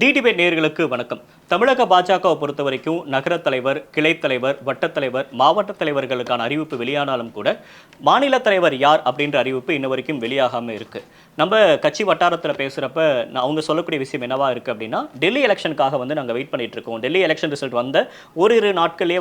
தி debate நேயர்களுக்கு வணக்கம். தமிழக பாஜகவை பொறுத்த வரைக்கும் நகர தலைவர், கிளைத் தலைவர், வட்டத் தலைவர், மாவட்ட தலைவர்களுக்கான அறிவிப்பு வெளியானாலும் கூட மாநில தலைவர் யார் அப்படின்ற அறிவிப்பு இன்ன வரைக்கும் வெளியாகாமல் இருக்கு. நம்ம கட்சி வட்டாரத்தில் பேசுகிறப்ப அவங்க சொல்லக்கூடிய விஷயம் என்னவா இருக்கு அப்படின்னா, டெல்லி எலெக்ஷனுக்காக நாங்கள் வெயிட் பண்ணிட்டு இருக்கோம். டெல்லி எலெக்ஷன் ரிசல்ட் வந்த ஓரிரு நாட்களே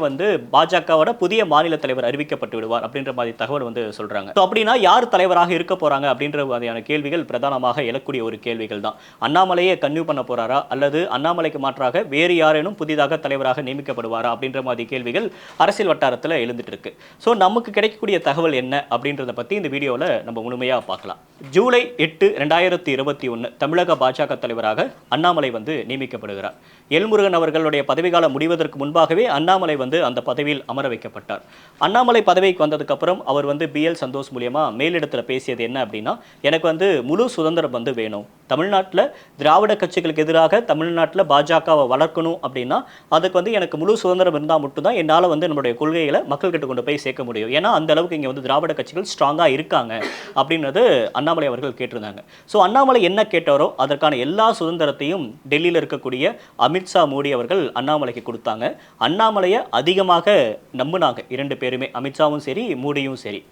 பாஜகவோட புதிய மாநில தலைவர் அறிவிக்கப்பட்டு விடுவார் அப்படின்ற மாதிரி தகவல் சொல்றாங்க. அப்படின்னா யார் தலைவராக இருக்க போறாங்க அப்படின்ற மாதிரியான கேள்விகள் பிரதானமாக எழக்கூடிய ஒரு கேள்விகள் தான். அண்ணாமலையே கன்னியூ பண்ண போறாரா அல்லது அண்ணாமலைக்கு மாற்றாக வேறு யாரேனும் புதிதாக தலைவராக நியமிக்கப்படுவாரா அப்படின்ற மாதிரி கேள்விகள் அரசியல் வட்டாரத்தில் எழுந்துட்டு இருக்கு. ஸோ நமக்கு கிடைக்கக்கூடிய தகவல் என்ன அப்படின்றத பற்றி இந்த வீடியோவில் நம்ம முழுமையாக பார்க்கலாம். ஜூலை 8, 2021 தமிழக பாஜக தலைவராக அண்ணாமலை நியமிக்கப்படுகிறார். எல்முருகன் அவர்களுடைய பதவிக்காலம் முடிவதற்கு முன்பாகவே அண்ணாமலை அந்த பதவியில் அமர வைக்கப்பட்டார். அண்ணாமலை பதவிக்கு வந்ததுக்கு அப்புறம் அவர் BL சந்தோஷ் மூலியமா மேலிடத்தில் பேசியது என்ன அப்படின்னா, எனக்கு முழு சுதந்திரம் வேணும். தமிழ்நாட்டில் திராவிட கட்சிகளுக்கு எதிராக தமிழ்நாட்டில் பாஜகவை வளர்க்கணும் அப்படின்னா அதுக்கு எனக்கு முழு சுதந்திரம் இருந்தால் மட்டும்தான் என்னால் நம்மளுடைய கொள்கைகளை மக்கள்கிட்ட கொண்டு போய் சேர்க்க முடியும். ஏன்னா அந்த அளவுக்கு இங்கே திராவிட கட்சிகள் ஸ்ட்ராங்காக இருக்காங்க அப்படின்றது அண்ணாமலை அவர்கள் கேட்டிருந்தாங்க. ஸோ அண்ணாமலை என்ன கேட்டாரோ அதற்கான எல்லா சுதந்திரத்தையும் டெல்லியில் இருக்கக்கூடிய அமித்ஷா, மோடி அவர்கள் அண்ணாமலைக்கு கொடுத்தாங்க. அண்ணாமலையை அதிகமாக நம்பினாங்க இரண்டு பேருமே, அமித்ஷாவும் சரி மோடியும் சரி.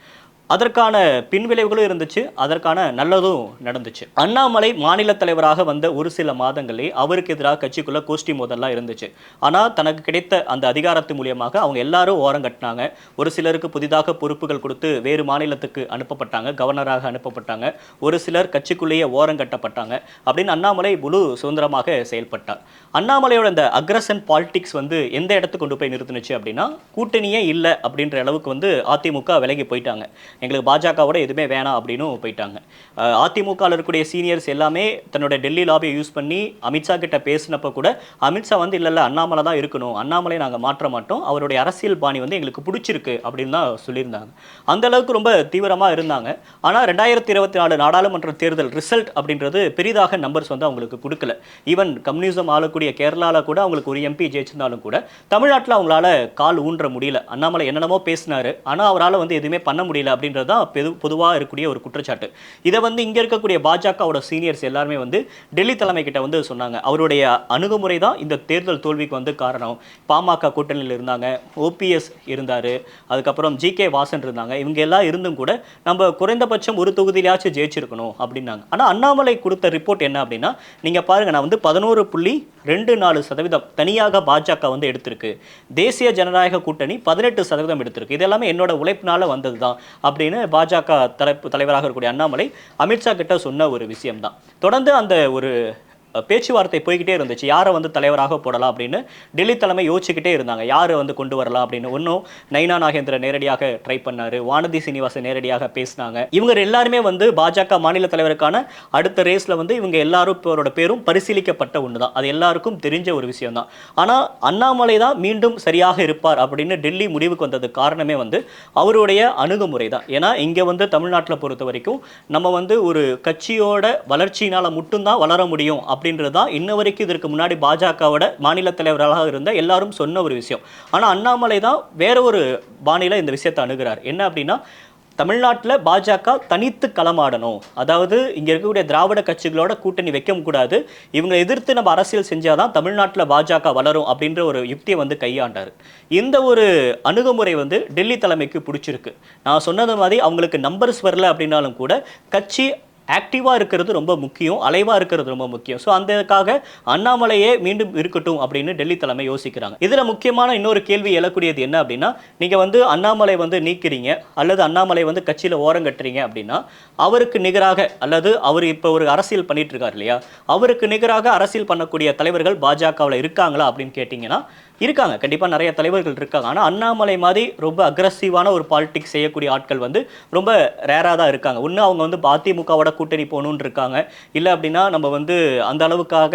அதற்கான பின்விளைவுகளும் இருந்துச்சு, அதற்கான நல்லதும் நடந்துச்சு. அண்ணாமலை மாநில தலைவராக வந்த ஒரு சில மாதங்களே அவருக்கு எதிராக கட்சிக்குள்ள கோஷ்டி மோதல்லாம் இருந்துச்சு. ஆனால் தனக்கு கிடைத்த அந்த அதிகாரத்து மூலியமாக அவங்க எல்லாரும் ஓரம் கட்டினாங்க. ஒரு சிலருக்கு புதிதாக பொறுப்புகள் கொடுத்து வேறு மாநிலத்துக்கு அனுப்பப்பட்டாங்க, கவர்னராக அனுப்பப்பட்டாங்க. ஒரு சிலர் கட்சிக்குள்ளேயே ஓரம் கட்டப்பட்டாங்க. அப்படின்னு அண்ணாமலை முழு சுதந்திரமாக செயல்பட்டார். அண்ணாமலையோட இந்த அக்ரஷன் பாலிடிக்ஸ் எந்த இடத்துக்கு கொண்டு போய் நிறுத்துனுச்சு அப்படின்னா, கூட்டணியே இல்லை அப்படின்ற அளவுக்கு அதிமுக விலகி போயிட்டாங்க. எங்களுக்கு பாஜகவோட எதுவுமே வேணாம் அப்படின்னு போயிட்டாங்க. அதிமுகவில் இருக்கக்கூடிய சீனியர்ஸ் எல்லாமே தன்னோட டெல்லி லாபியை யூஸ் பண்ணி அமித்ஷா கிட்ட பேசினப்ப கூட அமித்ஷா இல்லை அண்ணாமலை தான் இருக்கணும், அண்ணாமலை நாங்கள் மாற்ற மாட்டோம், அவருடைய அரசியல் பாணி எங்களுக்கு பிடிச்சிருக்கு அப்படின்னு தான் சொல்லியிருந்தாங்க. அந்த அளவுக்கு ரொம்ப தீவிரமாக இருந்தாங்க. ஆனால் 2024 நாடாளுமன்ற தேர்தல் ரிசல்ட் அப்படின்றது பெரிதாக நம்பர்ஸ் அவங்களுக்கு கொடுக்கல. ஈவன் கம்யூனிசம் ஆளக்கூடிய கேரளாவில் கூட அவங்களுக்கு ஒரு MP ஜெயிச்சிருந்தாலும் கூட தமிழ்நாட்டில் அவங்களால கால் ஊன்ற முடியல. அண்ணாமலை என்னென்னமோ பேசினாரு, ஆனால் அவரால் எதுவுமே பண்ண முடியல அப்படின்றது தான் பொதுவாக இருக்கக்கூடிய ஒரு குற்றச்சாட்டு. இதை இங்க இருக்கக்கூடிய பாஜகவோட சீனியர்ஸ் எல்லாருமே டெல்லி தலைமை கிட்ட சொன்னாங்க. அவருடைய அணுகுமுறை தான் இந்த தேர்தல் தோல்விக்கு காரணம். பாமக கூட்டணியில் இருந்தாங்க, OPS இருந்தாரு, அதுக்கப்புறம் GK வாசன் இருந்தாங்க. இவங்க எல்லாம் இருந்தும் கூட நம்ம குறைந்தபட்சம் ஒரு தொகுதியிலாச்சும் ஜெயிச்சிருக்கணும் அப்படின்னாங்க. ஆனால் அண்ணாமலை கொடுத்த ரிப்போர்ட் என்ன அப்படின்னா, நீங்க பாருங்க, நான் 11.24% தனியாக பாஜக எடுத்திருக்கு, தேசிய ஜனநாயக கூட்டணி 18% எடுத்திருக்கு, இது எல்லாமே என்னோட உழைப்பினால வந்தது தான் அப்படின்னு பாஜக தலைவராக இருக்கக்கூடிய அண்ணாமலை அமித்ஷா கிட்ட சொன்ன ஒரு விஷயம்தான். தொடர்ந்து அந்த ஒரு பேச்சுவார்த்தை போய்கிட்டே இருந்துச்சு. யாரை தலைவராக போடலாம் அப்படின்னு டெல்லி தலைமை யோசிச்சுக்கிட்டே இருந்தாங்க. யாரை கொண்டு வரலாம் அப்படின்னு. ஒன்றும் நைனா நாகேந்திரன் நேரடியாக ட்ரை பண்ணாரு, வானதி சீனிவாசன் நேரடியாக பேசினாங்க. இவங்க எல்லாருமே பாஜக மாநில தலைவருக்கான அடுத்த ரேஸ்ல இவங்க எல்லாரும் அவரோட பேரும் பரிசீலிக்கப்பட்ட ஒன்று தான். அது எல்லாருக்கும் தெரிஞ்ச ஒரு விஷயம் தான். ஆனால் அண்ணாமலை தான் மீண்டும் சரியாக இருப்பார் அப்படின்னு டெல்லி முடிவுக்கு வந்தது காரணமே அவருடைய அணுகுமுறை தான். ஏன்னா இங்கே தமிழ்நாட்டில் பொறுத்த வரைக்கும் நம்ம ஒரு கட்சியோட வளர்ச்சியினால மட்டும்தான் வளர முடியும் அப்படின்றது தான் இன்ன வரைக்கும் இதற்கு முன்னாடி பாஜகவோட மாநில தலைவராக இருந்த எல்லாரும் சொன்ன ஒரு விஷயம். ஆனால் அண்ணாமலை தான் வேற ஒரு பாணியில் இந்த விஷயத்தை அணுகிறார். என்ன அப்படின்னா, தமிழ்நாட்டில் பாஜக தனித்து களமாடணும், அதாவது இங்கே இருக்கக்கூடிய திராவிட கட்சிகளோட கூட்டணி வைக்க கூடாது, இவங்களை எதிர்த்து நம்ம அரசியல் செஞ்சாதான் தமிழ்நாட்டில் பாஜக வளரும் அப்படின்ற ஒரு யுக்தியை கையாண்டார். இந்த ஒரு அணுகுமுறை டெல்லி தலைமைக்கு பிடிச்சிருக்கு. நான் சொன்னது மாதிரி அவங்களுக்கு நம்பர்ஸ் வரல அப்படின்னாலும் கூட கட்சி ஆக்டிவாக இருக்கிறது ரொம்ப முக்கியம், அலைவாக இருக்கிறது ரொம்ப முக்கியம். ஸோ அந்தக்காக அண்ணாமலையே மீண்டும் இருக்கட்டும் அப்படின்னு டெல்லி தலைமை யோசிக்கிறாங்க. இதில் முக்கியமான இன்னொரு கேள்வி எழக்கூடியது என்ன அப்படின்னா, நீங்கள் அண்ணாமலை நீக்கிறீங்க அல்லது அண்ணாமலை கட்சியில் ஓரம் கட்டுறீங்க அப்படின்னா, அவருக்கு நிகராக அல்லது அவர் இப்போ ஒரு அரசியல் பண்ணிட்டு இருக்கார் இல்லையா, அவருக்கு நிகராக அரசியல் பண்ணக்கூடிய தலைவர்கள் பாஜகவில் இருக்காங்களா அப்படின்னு கேட்டிங்கன்னா இருக்காங்க. கண்டிப்பாக நிறைய தலைவர்கள் இருக்காங்க. ஆனால் அண்ணாமலை மாதிரி ரொம்ப அக்ரஸிவான ஒரு பாலிடிக்ஸ் செய்யக்கூடிய ஆட்கள் ரொம்ப ரேராக தான் இருக்காங்க. ஒன்று அவங்க அதிமுகவோட கூட்டணி போகணுன்னு இருக்காங்க, இல்லை அப்படின்னா நம்ம அந்த அளவுக்காக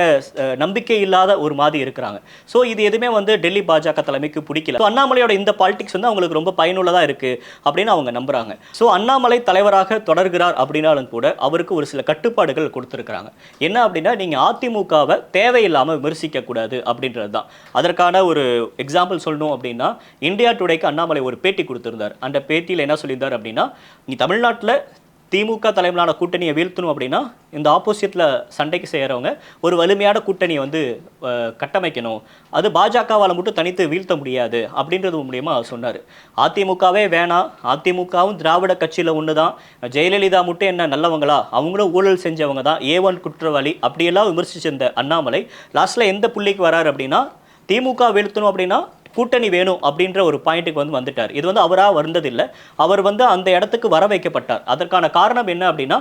நம்பிக்கை இல்லாத ஒரு மாதிரி இருக்கிறாங்க. ஸோ இது எதுவுமே டெல்லி பாஜக தலைமைக்கு பிடிக்கல. அண்ணாமலையோட இந்த பாலிடிக்ஸ் அவங்களுக்கு ரொம்ப பயனுள்ளதாக இருக்குது அப்படின்னு அவங்க நம்புறாங்க. ஸோ அண்ணாமலை தலைவராக தொடர்கிறார் அப்படின்னாலும் கூட அவருக்கு ஒரு சில கட்டுப்பாடுகள் கொடுத்துருக்குறாங்க. என்ன அப்படின்னா, நீங்கள் அதிமுகவை தேவையில்லாமல் விமர்சிக்கக்கூடாது அப்படின்றது தான். அதற்கான ஒரு எக்ஸாம்பிள் சொல்லணும் அப்படின்னா, இந்தியா டுடேக்கு அண்ணாமலை ஒரு பேட்டி கொடுத்திருந்தார். அந்த பேட்டியில் என்ன சொல்லியிருந்தார் அப்படின்னா, நீ தமிழ்நாட்டில் திமுக தலைமையிலான கூட்டணியை வீழ்த்தணும் அப்படின்னா இந்த ஆப்போசிட்டில் சண்டைக்கு செய்கிறவங்க ஒரு வலிமையான கூட்டணியை வந்து கட்டமைக்கணும், அது பாஜகவால் மட்டும் தனித்து வீழ்த்த முடியாது அப்படின்றது மூலியமா சொன்னார். அதிமுகவே வேணாம், அதிமுகவும் திராவிட கட்சியில் ஒன்று தான், ஜெயலலிதா மட்டும் என்ன நல்லவங்களா, அவங்களும் ஊழல் செஞ்சவங்க தான், ஏ1 குற்றவாளி அப்படியெல்லாம் விமர்சிச்சிருந்த அண்ணாமலை லாஸ்ட்டில் எந்த புள்ளிக்கு வராரு அப்படின்னா திமுக வீழ்த்தணும் அப்படின்னா கூட்டணி வேணும் அப்படின்ற ஒரு பாயிண்ட்டுக்கு வந்து வந்துட்டார். இது வந்து அவராக வந்ததில்லை, அவர் வந்து அந்த இடத்துக்கு வர வைக்கப்பட்டார். அதற்கான காரணம் என்ன அப்படின்னா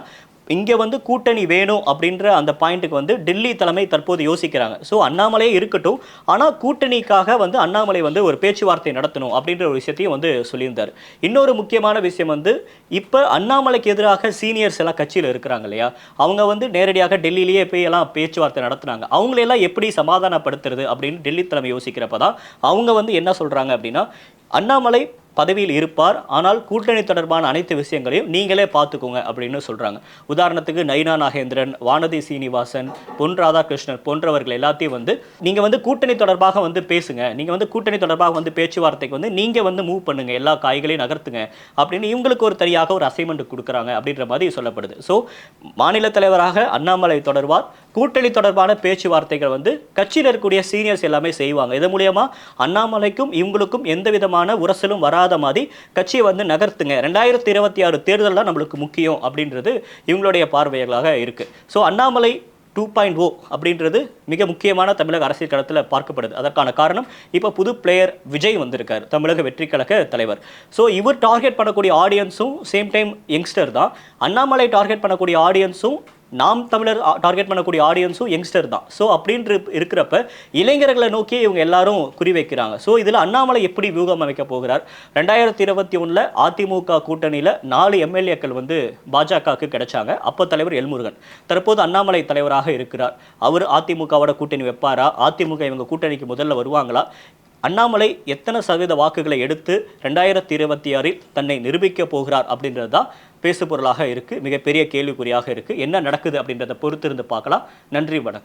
இங்கே வந்து கூட்டணி வேணும் அப்படின்ற அந்த பாயிண்ட்டுக்கு வந்து டெல்லி தலைமை தற்போது யோசிக்கிறாங்க. ஸோ அண்ணாமலையே இருக்கட்டும், ஆனால் கூட்டணிக்காக வந்து அண்ணாமலை வந்து ஒரு பேச்சுவார்த்தை நடத்தணும் அப்படின்ற ஒரு விஷயத்தையும் வந்து சொல்லியிருந்தார். இன்னொரு முக்கியமான விஷயம் வந்து இப்போ அண்ணாமலைக்கு எதிராக சீனியர்ஸ் எல்லாம் கட்சியில் இருக்கிறாங்க இல்லையா, அவங்க வந்து நேரடியாக டெல்லியிலேயே போய் எல்லாம் பேச்சுவார்த்தை நடத்துனாங்க. அவங்களெல்லாம் எப்படி சமாதானப்படுத்துறது அப்படின்னு டெல்லி தலைமை யோசிக்கிறப்ப தான் அவங்க வந்து என்ன சொல்கிறாங்க அப்படின்னா அண்ணாமலை பதவியில் இருப்பார், ஆனால் கூட்டணி தொடர்பான அனைத்து விஷயங்களையும் நீங்களே பார்த்துக்கோங்க அப்படின்னு சொல்கிறாங்க. உதாரணத்துக்கு நயினா நாகேந்திரன், வானதி சீனிவாசன், பொன் ராதாகிருஷ்ணன் போன்றவர்கள் எல்லாத்தையும் வந்து நீங்கள் வந்து கூட்டணி தொடர்பாக வந்து பேசுங்க, நீங்கள் வந்து கூட்டணி தொடர்பாக வந்து பேச்சுவார்த்தைக்கு வந்து நீங்கள் வந்து மூவ் பண்ணுங்க, எல்லா காய்களையும் நகர்த்துங்க அப்படின்னு இவங்களுக்கு ஒரு தனியாக ஒரு அசைன்மெண்ட் கொடுக்குறாங்க அப்படின்ற மாதிரி சொல்லப்படுது. ஸோ மாநில தலைவராக அண்ணாமலை தொடர்பார், கூட்டணி தொடர்பான பேச்சுவார்த்தைகள் வந்து கட்சியில் இருக்கக்கூடிய சீனியர்ஸ் எல்லாமே செய்வாங்க. இது மூலியமா அண்ணாமலைக்கும் இவங்களுக்கும் எந்த விதமான உரசலும் வராத மாதிரி கட்சியை வந்து நகர்த்துங்க, 2026 தேர்தல் தான் நம்மளுக்கு முக்கியம் அப்படின்றது இவங்களுடைய பார்வைகளாக இருக்கு. ஸோ அண்ணாமலை 2.0 அப்படின்றது மிக முக்கியமான தமிழக அரசியல் களத்தில் பார்க்கப்படுது. அதற்கான காரணம் இப்போ புது பிளேயர் விஜய் வந்திருக்கார், தமிழக வெற்றி கழக தலைவர். ஸோ இவர் டார்கெட் பண்ணக்கூடிய ஆடியன்ஸும் சேம் டைம் யங்ஸ்டர் தான். அண்ணாமலை டார்கெட் பண்ணக்கூடிய ஆடியன்ஸும் நாம் தமிழர் டார்கெட் பண்ணக்கூடிய ஆடியன்ஸும் யங்ஸ்டர் தான். ஸோ அப்படின்ற இருக்கிறப்ப இளைஞர்களை நோக்கி இவங்க எல்லாரும் குறிவைக்கிறாங்க. ஸோ இதில் அண்ணாமலை எப்படி வியூகம் அமைக்க போகிறார்? 2021 அதிமுக கூட்டணியில் 4 எம்எல்ஏக்கள் வந்து பாஜகவுக்கு கிடைச்சாங்க. அப்போ தலைவர் எல்முருகன், தற்போது அண்ணாமலை தலைவராக இருக்கிறார். அவர் அதிமுகவோட கூட்டணி வைப்பாரா, அதிமுக இவங்க கூட்டணிக்கு முதல்ல வருவாங்களா, அண்ணாமலை எத்தனை சதவீத வாக்குகளை எடுத்து 2026 தன்னை நிரூபிக்க போகிறார் அப்படின்றது தான் பேசு பொருளாக இருக்குது, மிகப்பெரிய கேள்விக்குறியாக இருக்குது. என்ன நடக்குது அப்படின்றத பொறுத்திருந்து பார்க்கலாம். நன்றி, வணக்கம்.